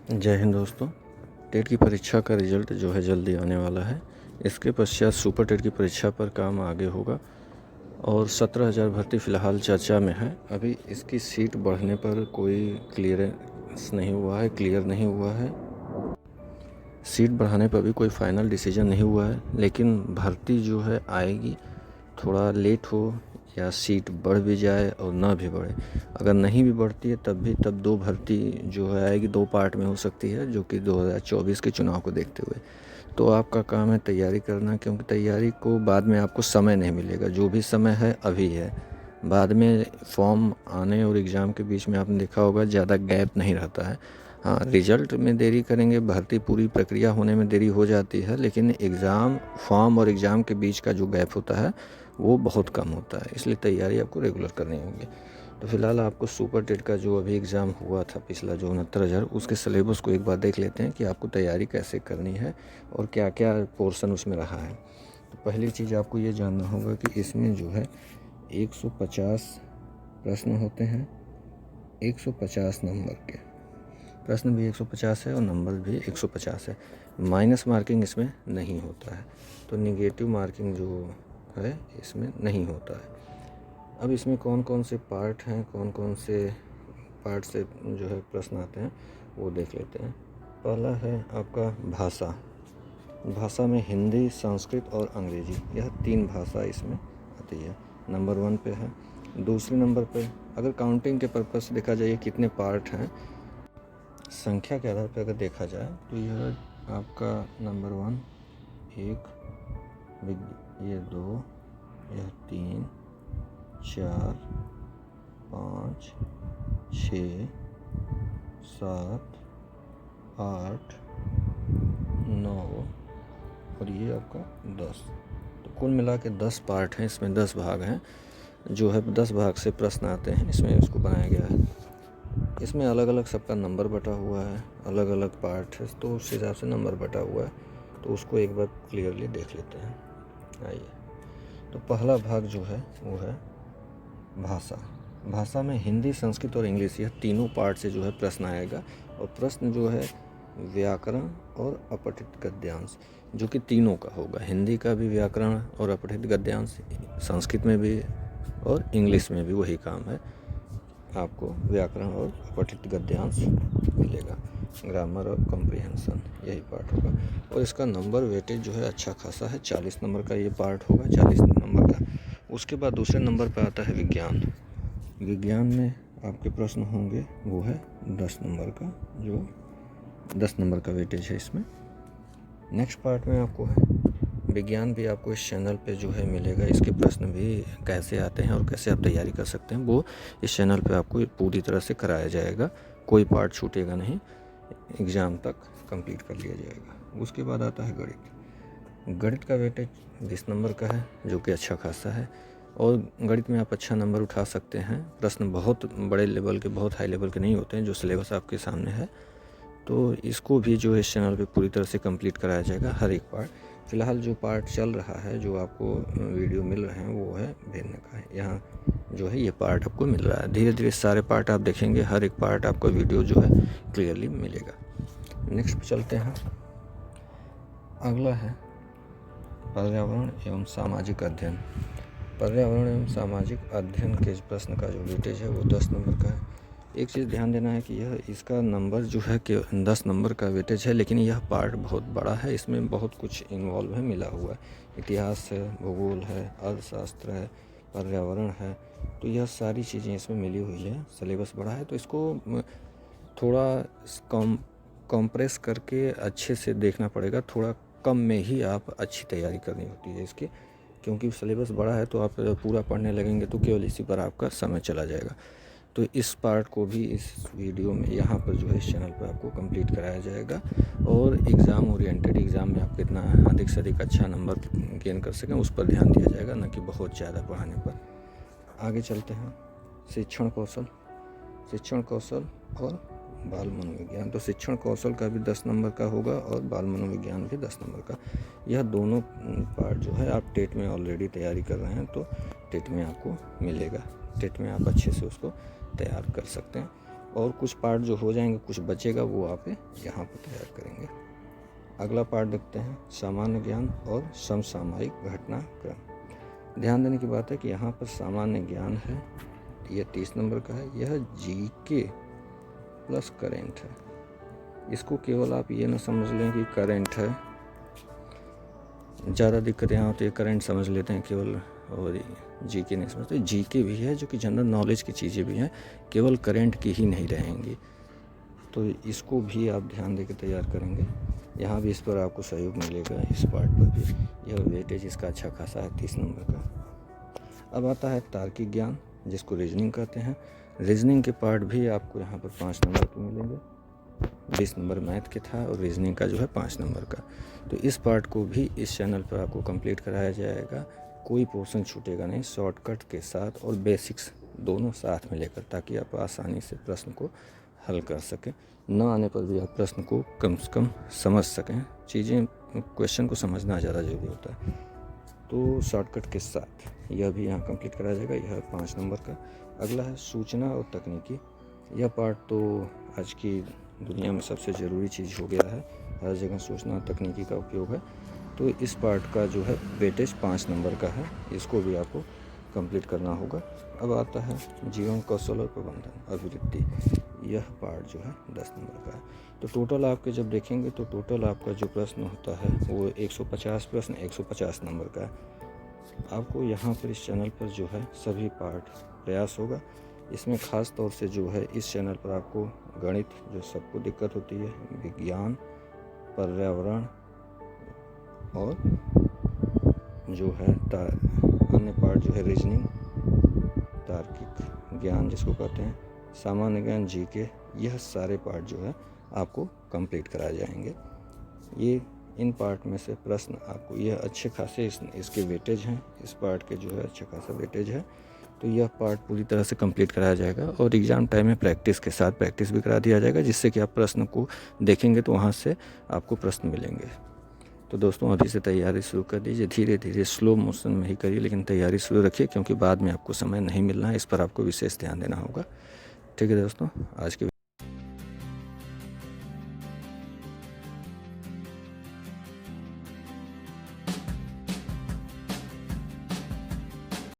जय हिंद दोस्तों। टेट की परीक्षा का रिज़ल्ट जो है जल्दी आने वाला है। इसके पश्चात सुपर टेट की परीक्षा पर काम आगे होगा और 17,000 भर्ती फ़िलहाल चर्चा में है। अभी इसकी सीट बढ़ने पर कोई क्लियर नहीं हुआ है। सीट बढ़ाने पर भी कोई फाइनल डिसीजन नहीं हुआ है, लेकिन भर्ती जो है आएगी, थोड़ा लेट हो या सीट बढ़ भी जाए और ना भी बढ़े। अगर नहीं भी बढ़ती है तब 2 भर्ती जो है आएगी, 2 पार्ट में हो सकती है, जो कि 2024 के चुनाव को देखते हुए। तो आपका काम है तैयारी करना, क्योंकि तैयारी को बाद में आपको समय नहीं मिलेगा। जो भी समय है अभी है, बाद में फॉर्म आने और एग्ज़ाम के बीच में आपने देखा होगा ज़्यादा गैप नहीं रहता है। हाँ, रिज़ल्ट में देरी करेंगे, भर्ती पूरी प्रक्रिया होने में देरी हो जाती है, लेकिन फॉर्म और एग्ज़ाम के बीच का जो गैप होता है वो बहुत कम होता है। इसलिए तैयारी आपको रेगुलर करनी होगी। तो फिलहाल आपको सुपर टेट का जो अभी एग्ज़ाम हुआ था पिछला, जो 69,000, उसके सिलेबस को एक बार देख लेते हैं कि आपको तैयारी कैसे करनी है और क्या क्या पोर्शन उसमें रहा है। तो पहली चीज़ आपको ये जानना होगा कि इसमें जो है 150 प्रश्न होते हैं। 150 नंबर के प्रश्न भी 150 है और नंबर भी 150 है। माइनस मार्किंग इसमें नहीं होता है, तो निगेटिव मार्किंग जो है इसमें नहीं होता है। अब इसमें कौन कौन से पार्ट हैं, कौन कौन से पार्ट से जो है प्रश्न आते हैं वो देख लेते हैं। पहला है आपका भाषा। भाषा में हिंदी, संस्कृत और अंग्रेजी, यह 3 भाषा इसमें आती है। नंबर 1 पे है। दूसरे नंबर पे अगर काउंटिंग के पर्पज़ से देखा जाए कितने पार्ट हैं, संख्या के आधार पर अगर देखा जाए तो यह आपका नंबर 1, 1, ये 2, यह 3, 4, 5, 6, 7, 8, 9 और ये आपका 10। तो कुल मिला के 10 पार्ट हैं, इसमें 10 भाग हैं, जो है 10 भाग से प्रश्न आते हैं। इसमें इसको बनाया गया है। इसमें अलग अलग सबका नंबर बटा हुआ है, अलग अलग पार्ट है, तो उस हिसाब से नंबर बटा हुआ है। तो उसको एक बार क्लियरली देख लेते हैं। आइए, तो पहला भाग जो है वो है भाषा। भाषा में हिंदी, संस्कृत और इंग्लिश, यह तीनों पार्ट से जो है प्रश्न आएगा। और प्रश्न जो है व्याकरण और अपठित गद्यांश, जो कि तीनों का होगा। हिंदी का भी व्याकरण और अपठित गद्यांश, संस्कृत में भी और इंग्लिश में भी वही काम है। आपको व्याकरण और अपठित गद्यांश मिलेगा। ग्रामर और कॉम्प्रिहेंशन, यही पार्ट होगा। और इसका नंबर वेटेज जो है अच्छा खासा है। 40 नंबर का ये पार्ट होगा, 40 नंबर का। उसके बाद दूसरे नंबर पर आता है विज्ञान। विज्ञान में आपके प्रश्न होंगे, वो है 10 नंबर का, जो 10 नंबर का वेटेज है इसमें। नेक्स्ट पार्ट में आपको है विज्ञान, भी आपको इस चैनल पे जो है मिलेगा। इसके प्रश्न भी कैसे आते हैं और कैसे आप तैयारी कर सकते हैं, वो इस चैनल पे आपको पूरी तरह से कराया जाएगा। कोई पार्ट छूटेगा नहीं, एग्ज़ाम तक कंप्लीट कर लिया जाएगा। उसके बाद आता है गणित। गणित का वेटेज 20 नंबर का है, जो कि अच्छा खासा है। और गणित में आप अच्छा नंबर उठा सकते हैं। प्रश्न बहुत बड़े लेवल के, बहुत हाई लेवल के नहीं होते हैं, जो सिलेबस आपके सामने है। तो इसको भी जो है इस चैनल पे पूरी तरह से कंप्लीट कराया जाएगा, हर एक पार्ट। फ़िलहाल जो पार्ट चल रहा है, जो आपको वीडियो मिल रहे हैं, वो है भेजने का है। यहाँ जो है ये पार्ट आपको मिल रहा है। धीरे धीरे सारे पार्ट आप देखेंगे, हर एक पार्ट आपको वीडियो जो है क्लियरली मिलेगा। नेक्स्ट पे चलते हैं। अगला है पर्यावरण एवं सामाजिक अध्ययन। पर्यावरण एवं सामाजिक अध्ययन के प्रश्न का जो वेटेज है वो 10 नंबर का है। एक चीज़ ध्यान देना है कि इसका नंबर जो है कि 10 नंबर का वेटेज है, लेकिन यह पार्ट बहुत बड़ा है। इसमें बहुत कुछ इन्वॉल्व है, मिला हुआ है। इतिहास है, भूगोल है, अर्थशास्त्र है, पर्यावरण है, तो यह सारी चीज़ें इसमें मिली हुई है। सिलेबस बड़ा है, तो इसको थोड़ा कॉम्प्रेस करके अच्छे से देखना पड़ेगा। थोड़ा कम में ही आप अच्छी तैयारी करनी होती है इसकी, क्योंकि सिलेबस बड़ा है। तो आप पूरा पढ़ने लगेंगे तो केवल इसी पर आपका समय चला जाएगा। तो इस पार्ट को भी इस वीडियो में, यहाँ पर जो है इस चैनल पर आपको कंप्लीट कराया जाएगा। और एग्ज़ाम ओरिएंटेड, एग्ज़ाम में आप कितना अधिक से अधिक अच्छा नंबर गेन कर सकें, उस पर ध्यान दिया जाएगा, न कि बहुत ज़्यादा पढ़ाने पर। आगे चलते हैं। शिक्षण कौशल और बाल मनोविज्ञान। तो शिक्षण कौशल का भी 10 नंबर का होगा और बाल मनोविज्ञान भी 10 नंबर का। यह दोनों पार्ट जो है, आप टेट में ऑलरेडी तैयारी कर रहे हैं तो टेट में आपको मिलेगा। टेट में आप अच्छे से उसको तैयार कर सकते हैं। और कुछ पार्ट जो हो जाएंगे, कुछ बचेगा, वो आप यहाँ पर तैयार करेंगे। अगला पार्ट देखते हैं, सामान्य ज्ञान और समसामयिक घटनाक्रम। ध्यान देने की बात है कि यहाँ पर सामान्य ज्ञान है, यह 30 नंबर का है। यह जीके प्लस करेंट है। इसको केवल आप ये ना समझ लें कि करेंट है, ज़्यादा दिक्कत यहाँ होती है, करंट समझ लेते हैं केवल और जीके नहीं समझते। जीके भी है जो कि जनरल नॉलेज की चीज़ें भी हैं, केवल करंट की ही नहीं रहेंगी। तो इसको भी आप ध्यान देकर तैयार करेंगे। यहाँ भी इस पर आपको सहयोग मिलेगा, इस पार्ट पर भी। यह वेटेज इसका अच्छा खासा है, 30 नंबर का। अब आता है तार्किक ज्ञान, जिसको रीजनिंग कहते हैं। रीजनिंग के पार्ट भी आपको यहाँ पर 5 नंबर के मिलेंगे। 20 नंबर मैथ के था और रीजनिंग का जो है 5 नंबर का। तो इस पार्ट को भी इस चैनल पर आपको कंप्लीट कराया जाएगा, कोई पोर्शन छूटेगा नहीं, शॉर्टकट के साथ और बेसिक्स दोनों साथ में लेकर, ताकि आप आसानी से प्रश्न को हल कर सकें। न आने पर भी आप प्रश्न को कम से कम समझ सकें। चीज़ें, क्वेश्चन को समझना ज़्यादा ज़रूरी होता है। तो शॉर्टकट के साथ यह भी यहाँ कंप्लीट कराया जाएगा। यह 5 नंबर का। अगला है सूचना और तकनीकी। यह पार्ट तो आज की दुनिया में सबसे ज़रूरी चीज़ हो गया है, हर जगह सूचना और तकनीकी का उपयोग है। तो इस पार्ट का जो है वेटेज 5 नंबर का है, इसको भी आपको कंप्लीट करना होगा। अब आता है जीवन कौशल और प्रबंधन अभिवृद्धि। यह पार्ट जो है 10 नंबर का है। तो टोटल आपके जब देखेंगे तो टोटल आपका जो प्रश्न होता है वो 150 प्रश्न 150 नंबर का है। आपको यहाँ पर इस चैनल पर जो है सभी पार्ट प्रयास होगा। इसमें ख़ास तौर से जो है इस चैनल पर आपको गणित, जो सबको दिक्कत होती है, विज्ञान, पर्यावरण और जो है अन्य पार्ट जो है रीजनिंग, तार्किक ज्ञान जिसको कहते हैं, सामान्य ज्ञान, जीके, यह सारे पार्ट जो है आपको कंप्लीट कराए जाएंगे। ये इन पार्ट में से प्रश्न आपको यह अच्छे खासे इसके वेटेज हैं, इस पार्ट के जो है अच्छा खासा वेटेज है। तो यह पार्ट पूरी तरह से कंप्लीट कराया जाएगा और एग्ज़ाम टाइम में प्रैक्टिस के साथ प्रैक्टिस भी करा दिया जाएगा, जिससे कि आप प्रश्न को देखेंगे तो वहाँ से आपको प्रश्न मिलेंगे। तो दोस्तों अभी से तैयारी शुरू कर दीजिए, धीरे धीरे स्लो मोशन में ही करिए, लेकिन तैयारी शुरू रखिए, क्योंकि बाद में आपको समय नहीं मिलना है। इस पर आपको विशेष ध्यान देना होगा। ठीक है दोस्तों, आज के